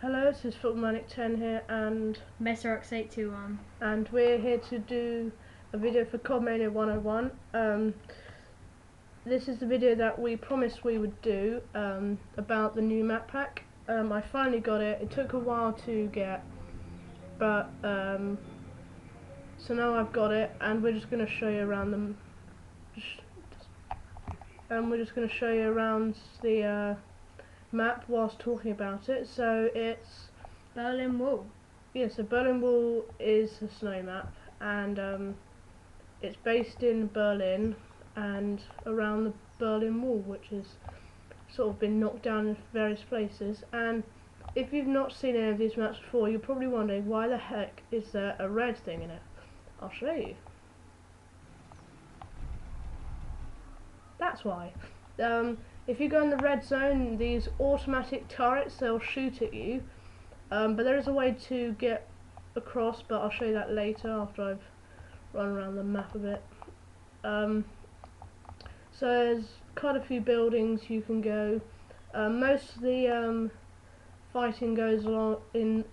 Hello, this is Footballmanic10 here and Messirocks821. And we're here to do a video for Footballmania 101. This is the video that we promised we would do about the new map pack. I finally got it. It took a while to get, but so now I've got it, and we're just going to show you around them. We're just going to show you around the map whilst talking about it. So it's Berlin Wall. Yeah, so Berlin Wall is a snow map, and it's based in Berlin and around the Berlin Wall, which has sort of been knocked down in various places. And if you've not seen any of these maps before, you're probably wondering, why the heck is there a red thing in it? I'll show you. That's why. If you go in the red zone, these automatic turrets, they'll shoot at you. But there is a way to get across, but I'll show you that later after I've run around the map a bit. So there's quite a few buildings you can go. Most of the fighting goes along in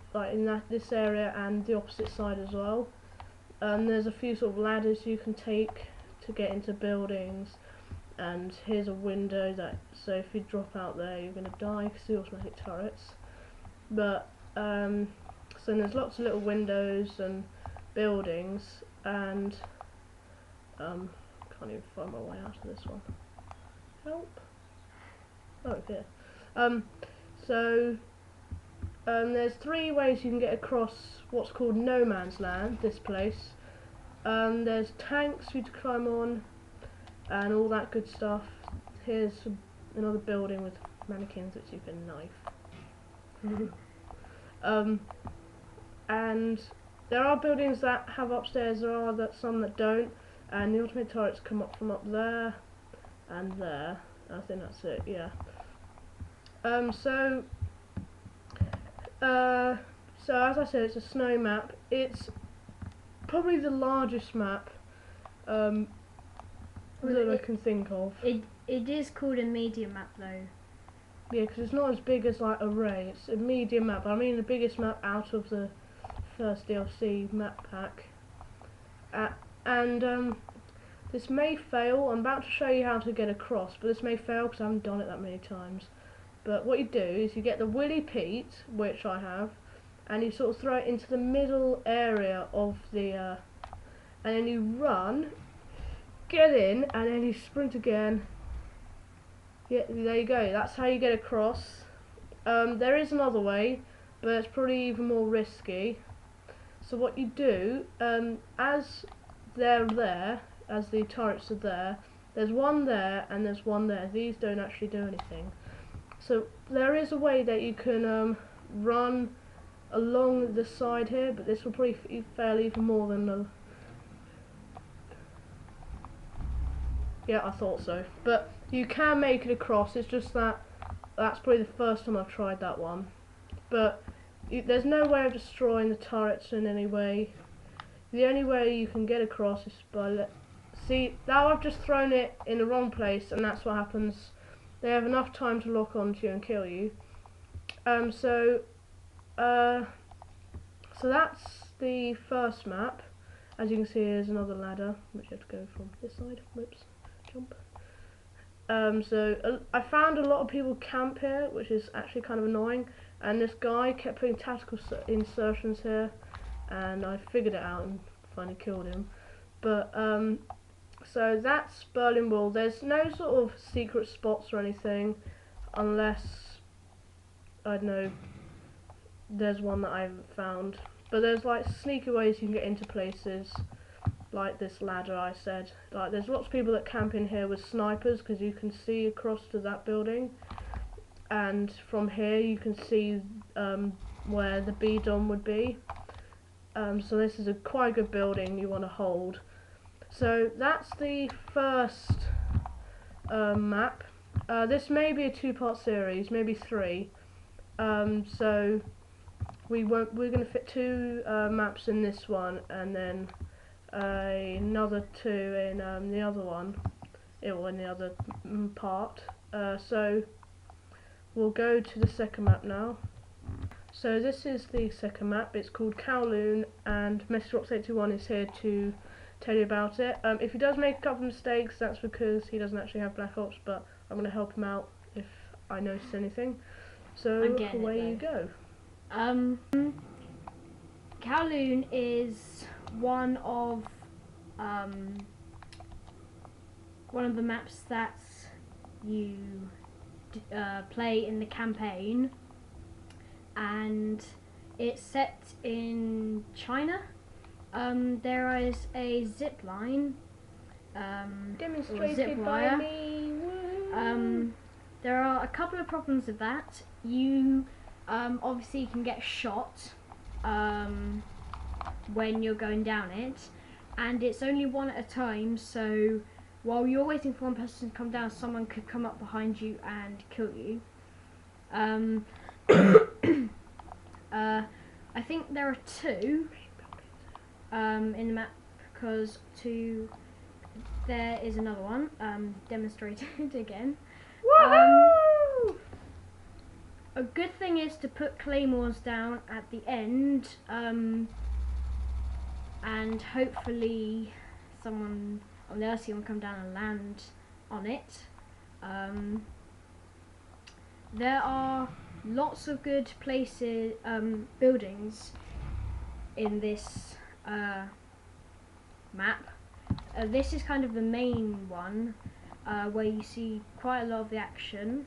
this area and the opposite side as well. There's a few sort of ladders you can take to get into buildings. And here's a window so if you drop out there, you're going to die because the automatic turrets. But so there's lots of little windows and buildings, and can't even find my way out of this one. Help! Oh, here. There's three ways you can get across what's called no man's land. This place. There's tanks for you to climb on, and all that good stuff. Here's another building with mannequins that you can knife. And there are buildings that have upstairs, there are some that don't, and the automatic turrets come up from up there and there. I think that's it, yeah. So as I said, it's a snow map. It's probably the largest map that I can think of. It is called a medium map though. Yeah, because it's not as big as like Array. It's a medium map. I mean the biggest map out of the first DLC map pack. This may fail. I'm about to show you how to get across, but this may fail because I haven't done it that many times. But what you do is you get the Willy Pete, which I have, and you sort of throw it into the middle area of the, and then you run, get in, and then you sprint again. Yeah, there you go. That's how you get across. There is another way, but it's probably even more risky. So what you do, as they're there, as the turrets are there, there's one there and there's one there. These don't actually do anything. So there is a way that you can run along the side here, but this will probably fail even more than the... Yeah, I thought so. But you can make it across, it's just that that's probably the first time I've tried that one. But there's no way of destroying the turrets in any way. The only way you can get across is by... See, now I've just thrown it in the wrong place, and that's what happens. They have enough time to lock onto you and kill you. So that's the first map. As you can see, there's another ladder, which you have to go from this side. Whoops. Jump. I found a lot of people camp here, which is actually kind of annoying, and this guy kept putting tactical insertions here, and I figured it out and finally killed him. But so that's Berlin Wall. There's no sort of secret spots or anything, unless, I don't know, there's one that I haven't found. But there's like sneaky ways you can get into places, like this ladder I said. Like there's lots of people that camp in here with snipers, because you can see across to that building, and from here you can see where the B-dom would be. So this is quite a good building you want to hold. So that's the first map. This may be a two-part series, maybe three. So we're going to fit two maps in this one, and then another two in the other one, in the other part. So we'll go to the second map now. So this is the second map. It's called Kowloon, and Messirocks821 is here to tell you about it. If he does make a couple of mistakes, that's because he doesn't actually have Black Ops, but I'm going to help him out if I notice anything. So away you go. Kowloon is one of the maps that you play in the campaign, and it's set in China. There is a zip line, Demonstrated zip by wire. me. Woo. There are a couple of problems with that. You obviously can get shot when you're going down it, and it's only one at a time, so while you're waiting for one person to come down, someone could come up behind you and kill you. I think there are two in the map, because there is another one demonstrated again. A good thing is to put claymores down at the end, and hopefully they'll see one come down and land on it. There are lots of good places, buildings in this map. This is kind of the main one, where you see quite a lot of the action.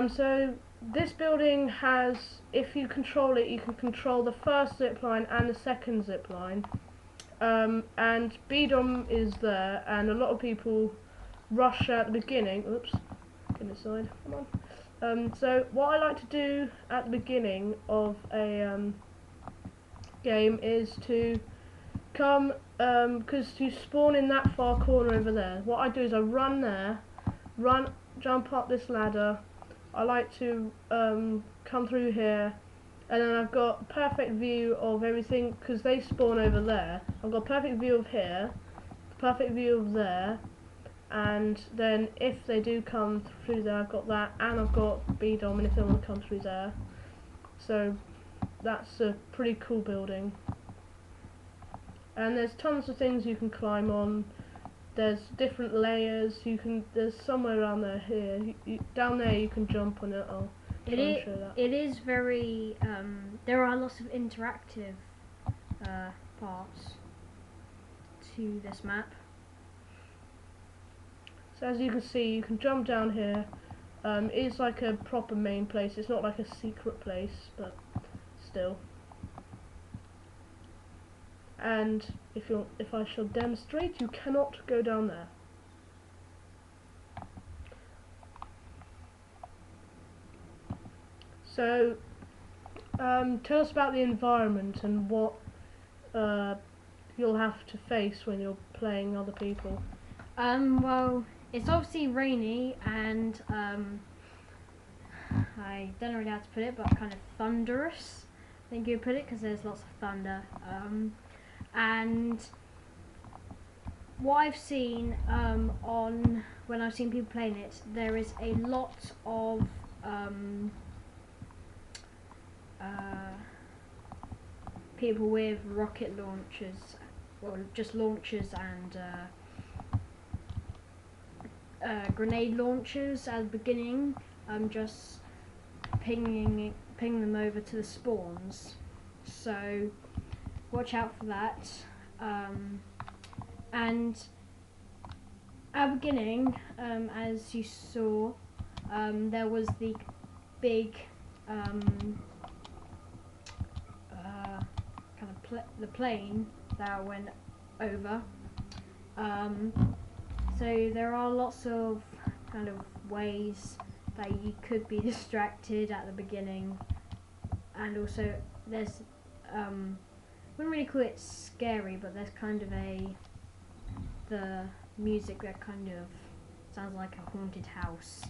So this building has, if you control it, you can control the first zip line and the second zip line. And BDOM is there, and a lot of people rush at the beginning. Oops, get inside. Come on. So what I like to do at the beginning of a game is to come, because you spawn in that far corner over there. What I do is I run there, jump up this ladder. I like to come through here, and then I've got a perfect view of everything, because they spawn over there. I've got a perfect view of here, perfect view of there, and then if they do come through there, I've got that, and I've got BDOM, and if they want to come through there. So that's a pretty cool building. And there's tons of things you can climb on. There's different layers. There's somewhere around there here. Down there you can jump on it. I'll try and show that. It is very. There are lots of interactive parts to this map. So as you can see, you can jump down here. It's like a proper main place. It's not like a secret place, but still. And if I shall demonstrate, you cannot go down there. So tell us about the environment and what you'll have to face when you're playing other people. Well, it's obviously rainy, and I don't know really how to put it, but kind of thunderous, I think you would put it, because there's lots of thunder. And what I've seen when I've seen people playing it, there is a lot of people with rocket launchers, or just launchers, and grenade launchers at the beginning, just pinging them over to the spawns. So watch out for that. And at the beginning, as you saw, there was the big the plane that went over. So there are lots of kind of ways that you could be distracted at the beginning, and also there's wouldn't really call it scary, but there's kind of the music that kind of sounds like a haunted house.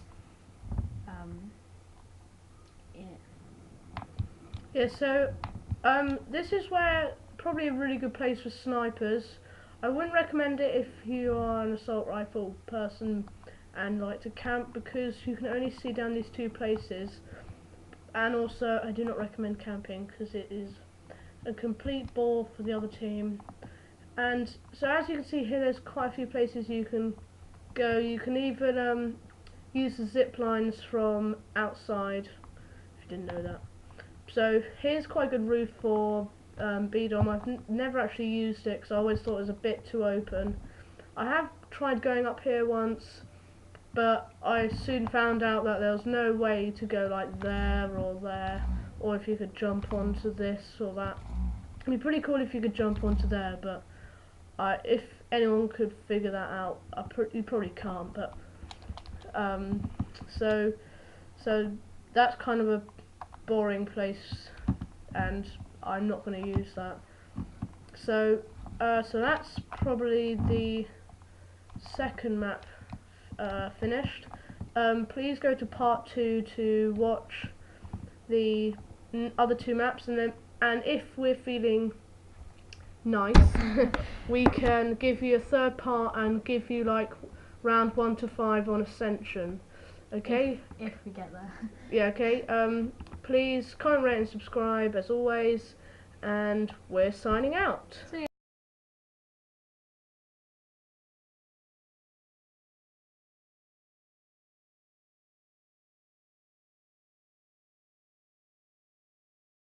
Yeah, so this is where probably a really good place for snipers. I wouldn't recommend it if you are an assault rifle person and like to camp, because you can only see down these two places. And also I do not recommend camping because it is a complete bore for the other team. And so as you can see here, there's quite a few places you can go. You can even use the zip lines from outside, if you didn't know that. So here's quite a good roof for B-Dom. I've never actually used it because I always thought it was a bit too open. I have tried going up here once, but I soon found out that there was no way to go like there, or if you could jump onto this or that. It'd be pretty cool if you could jump onto there, but if anyone could figure that out, you probably can't. But so that's kind of a boring place, and I'm not going to use that. So that's probably the second map finished. Please go to part 2 to watch the other 2 maps, and if we're feeling nice, we can give you a third part and give you like round 1 to 5 on Ascension. Okay? If we get there. Yeah, okay. Please comment, rate and subscribe as always, and we're signing out. See ya.